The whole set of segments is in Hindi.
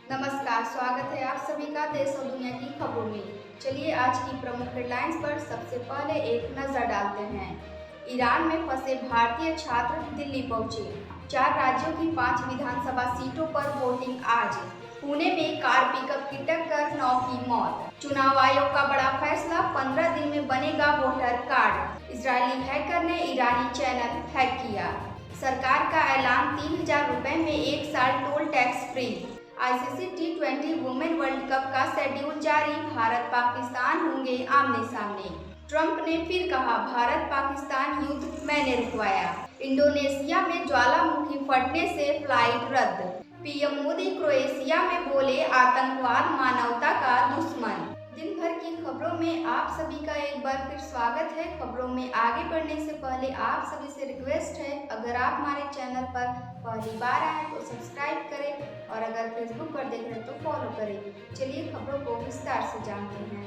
नमस्कार, स्वागत है आप सभी का देश और दुनिया की खबरों में। चलिए आज की प्रमुख हेडलाइंस पर सबसे पहले एक नजर डालते हैं। ईरान में फंसे भारतीय छात्र दिल्ली पहुंचे। 4 राज्यों की 5 विधानसभा सीटों पर वोटिंग आज। पुणे में कार पिकअप की टक्कर, 9 की मौत। चुनाव आयोग का बड़ा फैसला, 15 दिन में बनेगा वोटर कार्ड। इजरायली हैकर ने ईरानी चैनल हैक किया। सरकार का ऐलान, 3,000 रुपए में 1 साल toll tax free. ICC T20 women world cup का शेड्यूल जारी, भारत पाकिस्तान होंगे आमने सामने। ट्रंप ने फिर कहा, भारत पाकिस्तान युद्ध मैंने रुकवाया। इंडोनेशिया में ज्वालामुखी फटने से फ्लाइट रद्द। पीएम मोदी क्रोएशिया में बोले, आतंकवाद मानवता का दुश्मन। दिन भर की खबरों में आप सभी का एक बार फिर स्वागत है। खबरों में आगे बढ़ने से पहले आप सभी से रिक्वेस्ट है, अगर आप हमारे चैनल पर पहली बार आए तो सब्सक्राइब करें और अगर फेसबुक पर देख रहे हैं तो फॉलो करें। चलिए खबरों को विस्तार से जानते हैं।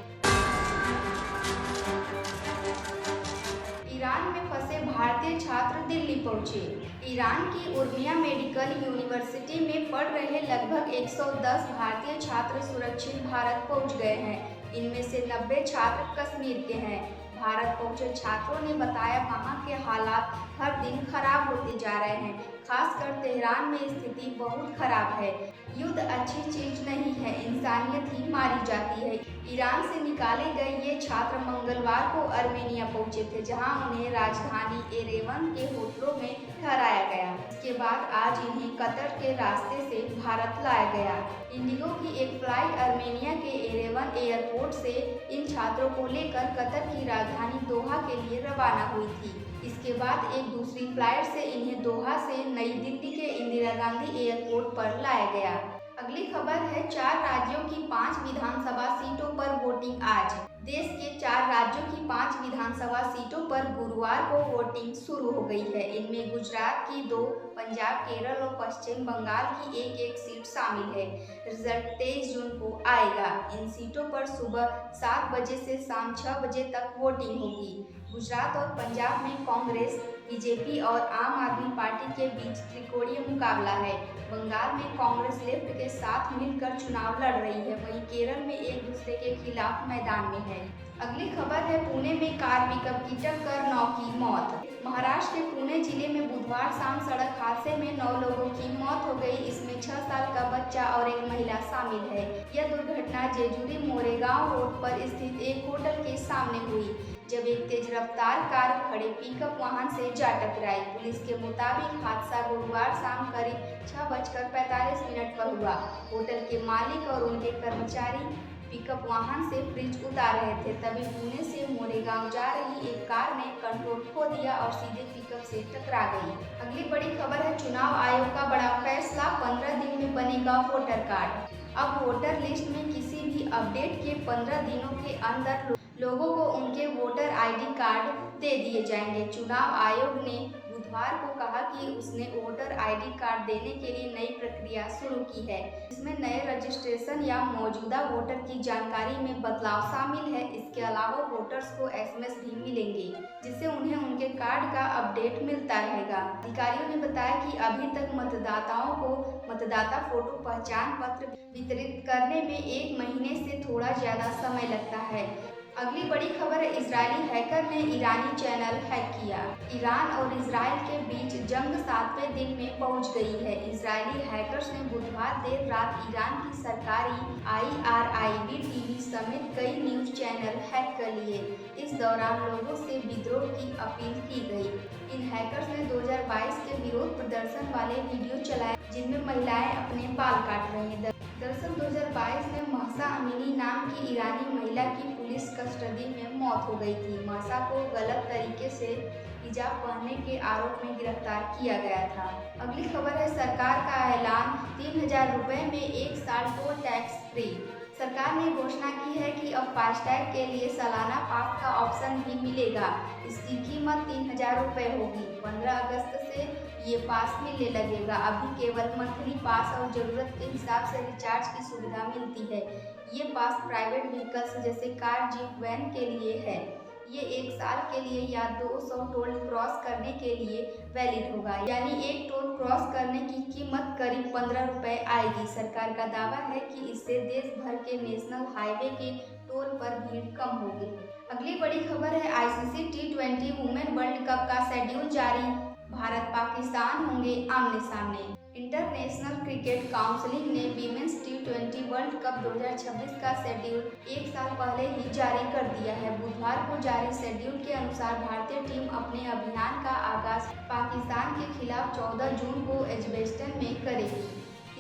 ईरान में फंसे भारतीय छात्र दिल्ली पहुंचे। ईरान की उर्मिया मेडिकल यूनिवर्सिटी में पढ़ रहे लगभग 110 भारतीय छात्र सुरक्षित भारत पहुंच गए हैं। इनमें से 90 छात्र कश्मीर के हैं। भारत पहुंचे छात्रों ने बताया, वहां के हालात हर दिन खराब होते जा रहे हैं। खासकर तेहरान में स्थिति बहुत खराब है। युद्ध अच्छी चीज नहीं है, इंसानियत ही मारी जाती है। ईरान से निकाले गए ये छात्र मंगलवार को अर्मेनिया पहुंचे थे, जहां उन्हें राजधानी एरेवन के होटलों में ठहराया गया। इसके बाद आज इन्हें कतर के रास्ते से भारत लाया गया। इंडिगो की एक फ्लाइट अर्मेनिया के एरेवन एयरपोर्ट से इन छात्रों को लेकर कतर की राजधानी दोहा के लिए रवाना हुई थी। इसके बाद एक दूसरी फ्लाइट से इन्हें दोहा से नई दिल्ली के इंदिरा गांधी एयरपोर्ट पर लाया गया। अगली खबर है, 4 राज्यों की 5 विधानसभा सीटों पर वोटिंग आज। देश के 4 राज्यों की 5 विधानसभा सीटों पर गुरुवार को वोटिंग शुरू हो गई है। इनमें गुजरात की 2, पंजाब, केरल और पश्चिम बंगाल की एक सीट शामिल है। रिजल्ट 23 जून को आएगा। इन सीटों पर सुबह 7 बजे से शाम 6 बजे तक वोटिंग होगी। गुजरात और पंजाब में कांग्रेस, बीजेपी और आम आदमी पार्टी के बीच त्रिकोणीय मुकाबला है। बंगाल में कांग्रेस लेफ्ट के साथ मिलकर चुनाव लड़ रही है, वहीं केरल में एक दूसरे के खिलाफ मैदान में है। अगली खबर है, पुणे में कार पिकअप की टक्कर, 9 की मौत। महाराष्ट्र के पुणे जिले में बुधवार शाम सड़क हादसे में 9 लोगों की मौत हो गई। इसमें 6 साल का बच्चा और एक महिला शामिल है। यह दुर्घटना जेजुरी मोरेगांव रोड पर स्थित एक होटल के सामने हुई, जब एक तेज रफ्तार कार खड़े पिकअप वाहन से जा टकराई। पुलिस के मुताबिक हादसा गुरुवार शाम करीब 6:45 पर हुआ। होटल के मालिक और उनके कर्मचारी पिकअप वाहन से फ्रिज उतार रहे थे, तभी पुणे से मोरेगांव जा रही एक कार ने कंट्रोल खो दिया और सीधे पिकअप से टकरा गई। अगली बड़ी खबर है, चुनाव आयोग का बड़ा फैसला, 15 दिन में बनेगा वोटर कार्ड। अब वोटर लिस्ट में किसी भी अपडेट के 15 दिनों के अंदर लोगों को उनके वोटर आईडी कार्ड दे दिए जाएंगे। चुनाव आयोग ने बुधवार को कहा कि उसने वोटर आईडी कार्ड देने के लिए नई प्रक्रिया शुरू की है। इसमें नए रजिस्ट्रेशन या मौजूदा वोटर की जानकारी में बदलाव शामिल है। इसके अलावा वोटर्स को एसएमएस भी मिलेंगे, जिससे उन्हें उनके कार्ड का अपडेट मिलता रहेगा। अधिकारियों ने बताया कि अभी तक मतदाताओं को मतदाता फोटो पहचान पत्र वितरित करने में 1 महीने से थोड़ा ज्यादा समय लगता है। अगली बड़ी खबर है, इजरायली हैकर ने ईरानी चैनल हैक किया। ईरान और इजराइल के बीच जंग 7वें दिन में पहुंच गई है। इजरायली हैकर्स ने बुधवार देर रात ईरान की सरकारी IRIB टीवी समेत कई न्यूज चैनल हैक कर लिए। इस दौरान लोगों से विद्रोह की अपील की गई। इन हैकर्स ने 2022 के विरोध प्रदर्शन वाले वीडियो चलाए, जिनमें महिलाएं अपने बाल काट रही हैं। दरअसल 2022 में महसा अमीनी नाम की ईरानी महिला की पुलिस कस्टडी में मौत हो गई थी। महसा को गलत तरीके से हिजाब पहनने के आरोप में गिरफ्तार किया गया था। अगली खबर है, सरकार का ऐलान, 3,000 रुपए में 1 साल टोल टैक्स फ्री। सरकार ने घोषणा की है कि अब फास्टैग के लिए सालाना पास का ऑप्शन भी मिलेगा। इसकी कीमत 3,000 रुपये होगी। 15 अगस्त से ये पास मिलने लगेगा। अभी केवल मंथली पास और जरूरत के हिसाब से रिचार्ज की सुविधा मिलती है। ये पास प्राइवेट व्हीकल्स जैसे कार, जीप, वैन के लिए है। ये 1 साल के लिए या 200 टोल क्रॉस करने के लिए वैलिड होगा, यानी एक टोल क्रॉस करने की कीमत करीब 15 रुपए आएगी। सरकार का दावा है कि इससे देश भर के नेशनल हाईवे के टोल पर भीड़ कम होगी। अगली बड़ी खबर है ICC T20 women world cup का शेड्यूल जारी, भारत पाकिस्तान होंगे आमने सामने। इंटरनेशनल क्रिकेट काउंसिल ने वीमेंस T20 वर्ल्ड कप 2026 का शेड्यूल 1 साल पहले ही जारी कर दिया है। बुधवार को जारी शेड्यूल के अनुसार भारतीय टीम अपने अभियान का आगाज पाकिस्तान के खिलाफ 14 जून को एजबेस्टन में करेगी।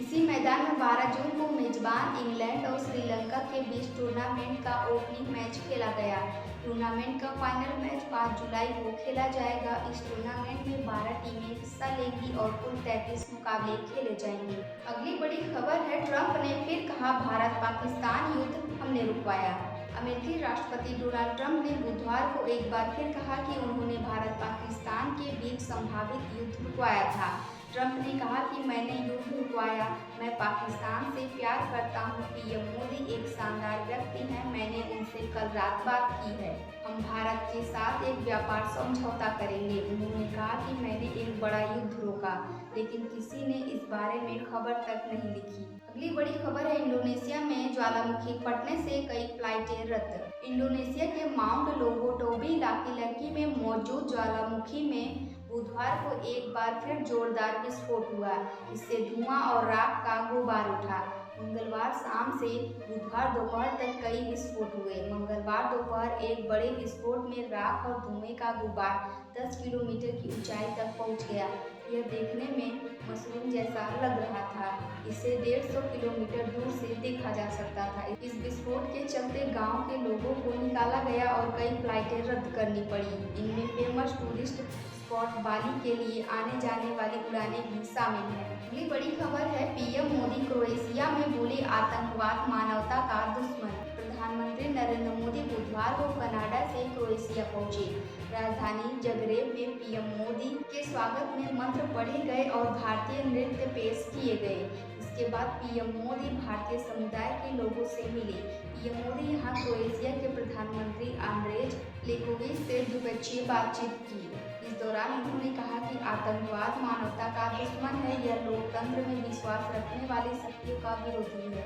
इसी मैदान में 12 जून को मेजबान इंग्लैंड और श्रीलंका के बीच टूर्नामेंट का ओपनिंग मैच खेला गया। टूर्नामेंट का फाइनल मैच 5 जुलाई को खेला जाएगा। इस टूर्नामेंट में 12 टीमें हिस्सा लेंगी और कुल 33 मुकाबले खेले जाएंगे। अगली बड़ी खबर है ट्रंप ने फिर कहा भारत पाकिस्तान युद्ध हमने रुकवाया। अमेरिकी राष्ट्रपति डोनाल्ड ट्रंप ने बुधवार को एक बार फिर कहा कि उन्होंने भारत पाकिस्तान के बीच संभावित युद्ध रुकवाया था। ट्रंप ने कहा कि मैंने युद्ध रुकवाया, मैं पाकिस्तान से प्यार करता हूं। पीएम मोदी एक शानदार व्यक्ति हैं, मैंने उनसे कल रात बात की है। हम भारत के साथ एक व्यापार समझौता करेंगे। उन्होंने कहा कि मैंने एक बड़ा युद्ध रोका, लेकिन किसी ने इस बारे में खबर तक नहीं लिखी। अगली बड़ी खबर है इंडोनेशिया में ज्वालामुखी फटने से कई फ्लाइटें रद्द। इंडोनेशिया के माउंट लोबोटोबी इलाके में मौजूद ज्वालामुखी में बुधवार को एक बार फिर जोरदार विस्फोट हुआ। इससे धुआं और राख का गुबार उठा। मंगलवार शाम से बुधवार दोपहर तक कई विस्फोट हुए। मंगलवार दोपहर एक बड़े विस्फोट में राख और धुएं का गुबार 10 किलोमीटर की ऊंचाई तक पहुंच गया। यह देखने में मशरूम जैसा लग रहा था। इसे 150 किलोमीटर दूर से देखा जा सकता था। इस विस्फोट के चलते गांव के लोगों को निकाला गया और कई फ्लाइटें रद्द करनी पड़ी। इनमें फेमस टूरिस्ट स्पॉट बाली के लिए आने जाने वाली उड़ानें भी शामिल हैं। अगली बड़ी खबर है पीएम मोदी क्रोएशिया में बोले आतंकवाद मानवता का दुश्मन। प्रधानमंत्री नरेंद्र मोदी बुधवार को कनाडा से क्रोएशिया पहुंचे। राजधानी जगरेब में पीएम मोदी के स्वागत में मंत्र पढ़े गए और भारतीय नृत्य पेश किए गए। इसके बाद पीएम मोदी भारतीय समुदाय के लोगों से मिले। पीएम मोदी यहां क्रोएशिया के प्रधानमंत्री आंद्रेज प्लेकोविच से द्विपक्षीय बातचीत की। इस दौरान उन्होंने कहा कि आतंकवाद मानवता का दुश्मन है, यह लोकतंत्र में विश्वास रखने वाली शक्तियों का विरोधी है।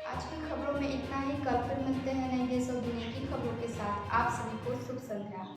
आज की खबरों में इतना ही। कल फिर मिलते हैं नई देश और दुनिया की खबरों के साथ। आप सभी को शुभ संध्या।